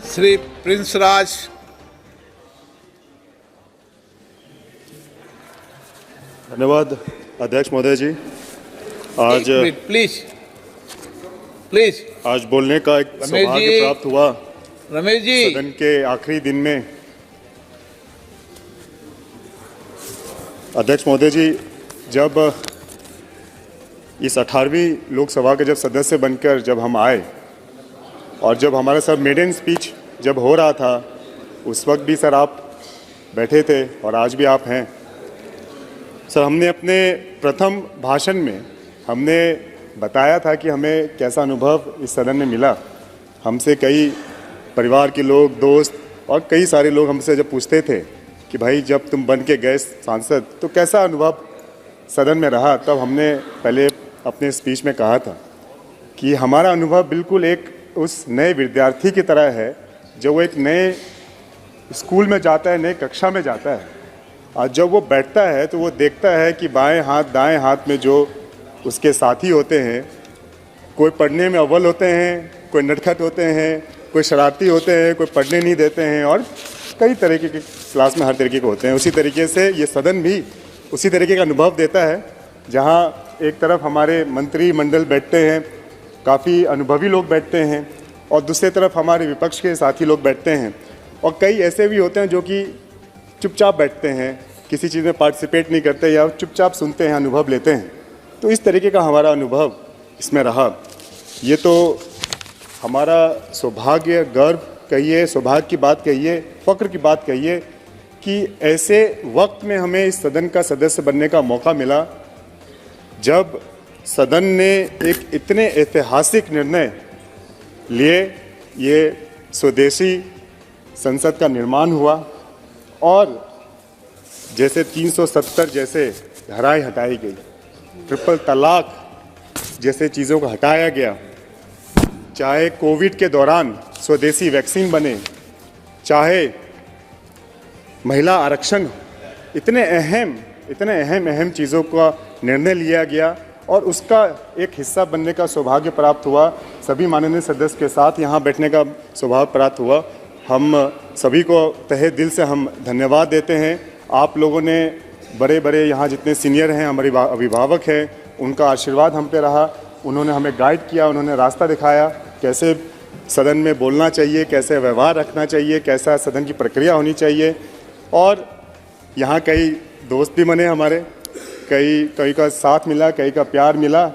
Shri Prince राज। धन्यवाद अध्यक्ष महोदय जी। आज प्लीज आज बोलने का एक सौभाग्य प्राप्त हुआ रमेश जी सदन के आखिरी दिन में। अध्यक्ष महोदय जी, जब इस 18वीं लोकसभा के जब सदस्य बनकर जब हम आए और जब हमारा सर मेडन स्पीच जब हो रहा था, उस वक्त भी सर आप बैठे थे और आज भी आप हैं। सर, हमने अपने प्रथम भाषण में हमने बताया था कि हमें कैसा अनुभव इस सदन में मिला। हमसे कई परिवार के लोग, दोस्त और कई सारे लोग हमसे जब पूछते थे कि भाई जब तुम बन के गए सांसद तो कैसा अनुभव सदन में रहा, तब हमने पहले अपने स्पीच में कहा था कि हमारा अनुभव बिल्कुल एक उस नए विद्यार्थी की तरह है जो वो एक नए स्कूल में जाता है, नए कक्षा में जाता है। और जब वो बैठता है तो वो देखता है कि बाएं हाथ दाएं हाथ में जो उसके साथी होते हैं, कोई पढ़ने में अव्वल होते हैं, कोई नटखट होते हैं, कोई शरारती होते हैं, कोई पढ़ने नहीं देते हैं और कई तरीके के क्लास में हर तरीके के होते हैं। उसी तरीके से ये सदन भी उसी तरीके का अनुभव देता है, जहाँ एक तरफ हमारे मंत्रिमंडल बैठते हैं, काफ़ी अनुभवी लोग बैठते हैं, और दूसरी तरफ हमारे विपक्ष के साथी लोग बैठते हैं, और कई ऐसे भी होते हैं जो कि चुपचाप बैठते हैं, किसी चीज़ में पार्टिसिपेट नहीं करते या चुपचाप सुनते हैं, अनुभव लेते हैं। तो इस तरीके का हमारा अनुभव इसमें रहा। ये तो हमारा सौभाग्य, गर्व कहिए, सौभाग्य की बात कहिए, फ़ख्र की बात कहिए कि ऐसे वक्त में हमें इस सदन का सदस्य बनने का मौका मिला जब सदन ने एक इतने ऐतिहासिक निर्णय लिए, ये स्वदेशी संसद का निर्माण हुआ और जैसे 370 जैसे धाराएं हटाई गई, ट्रिपल तलाक जैसे चीज़ों को हटाया गया, चाहे कोविड के दौरान स्वदेशी वैक्सीन बने, चाहे महिला आरक्षण, इतने अहम चीज़ों का निर्णय लिया गया और उसका एक हिस्सा बनने का सौभाग्य प्राप्त हुआ। सभी माननीय सदस्य के साथ यहाँ बैठने का सौभाग्य प्राप्त हुआ। हम सभी को तहे दिल से हम धन्यवाद देते हैं। आप लोगों ने बड़े यहाँ जितने सीनियर हैं, हमारे अभिभावक हैं, उनका आशीर्वाद हम पे रहा। उन्होंने हमें गाइड किया, उन्होंने रास्ता दिखाया कैसे सदन में बोलना चाहिए, कैसे व्यवहार रखना चाहिए, कैसा सदन की प्रक्रिया होनी चाहिए। और यहाँ कई दोस्त भी बने हमारे, कई का साथ मिला, कई का प्यार मिला।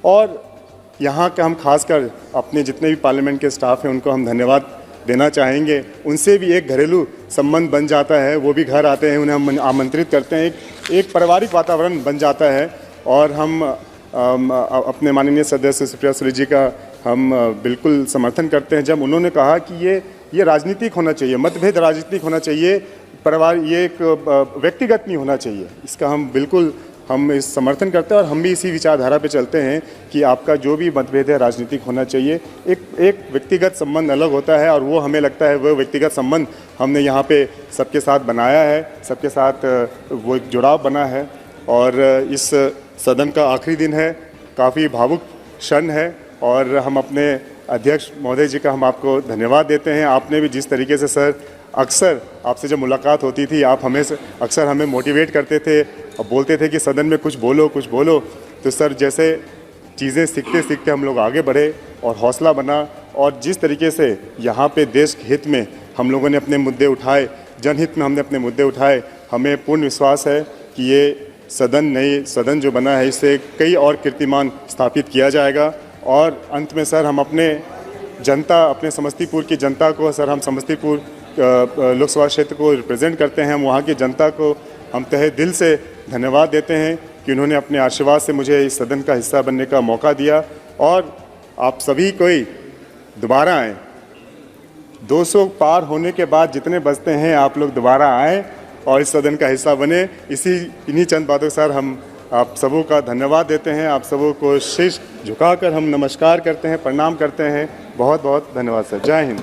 और यहाँ का हम खासकर अपने जितने भी पार्लियामेंट के स्टाफ हैं उनको हम धन्यवाद देना चाहेंगे। उनसे भी एक घरेलू संबंध बन जाता है, वो भी घर आते हैं, उन्हें हम आमंत्रित करते हैं, एक पारिवारिक वातावरण बन जाता है। और हम अपने माननीय सदस्य सुप्रिया सुले जी का हम बिल्कुल समर्थन करते हैं जब उन्होंने कहा कि ये राजनीतिक होना चाहिए, मतभेद राजनीतिक होना चाहिए, परिवार ये एक व्यक्तिगत नहीं होना चाहिए। इसका हम इस समर्थन करते हैं और हम भी इसी विचारधारा पे चलते हैं कि आपका जो भी मतभेद है राजनीतिक होना चाहिए। एक व्यक्तिगत संबंध अलग होता है और वो हमें लगता है वो व्यक्तिगत संबंध हमने यहाँ पे सबके साथ बनाया है, सबके साथ वो एक जुड़ाव बना है। और इस सदन का आखिरी दिन है, काफ़ी भावुक क्षण है और हम अपने अध्यक्ष महोदय जी का हम आपको धन्यवाद देते हैं। आपने भी जिस तरीके से सर, अक्सर आपसे जब मुलाकात होती थी आप अक्सर हमें मोटिवेट करते थे और बोलते थे कि सदन में कुछ बोलो। तो सर, जैसे चीज़ें सीखते सीखते हम लोग आगे बढ़े और हौसला बना, और जिस तरीके से यहाँ पे देश के हित में हम लोगों ने अपने मुद्दे उठाए, जनहित में हमने अपने मुद्दे उठाए, हमें पूर्ण विश्वास है कि ये नई सदन जो बना है इससे कई और कीर्तिमान स्थापित किया जाएगा। और अंत में सर, हम अपने समस्तीपुर की जनता को, सर हम समस्तीपुर लोकसभा क्षेत्र को रिप्रेजेंट करते हैं, हम वहाँ की जनता को हम तहे दिल से धन्यवाद देते हैं कि उन्होंने अपने आशीर्वाद से मुझे इस सदन का हिस्सा बनने का मौका दिया। और आप सभी कोई दोबारा आएँ, 200 पार होने के बाद जितने बचते हैं आप लोग दोबारा आएँ और इस सदन का हिस्सा बने। इन्हीं चंद बातों सर हम आप सबों का धन्यवाद देते हैं, आप सबों को शीश झुकाकर हम नमस्कार करते हैं, प्रणाम करते हैं। बहुत बहुत धन्यवाद सर। जय हिंद।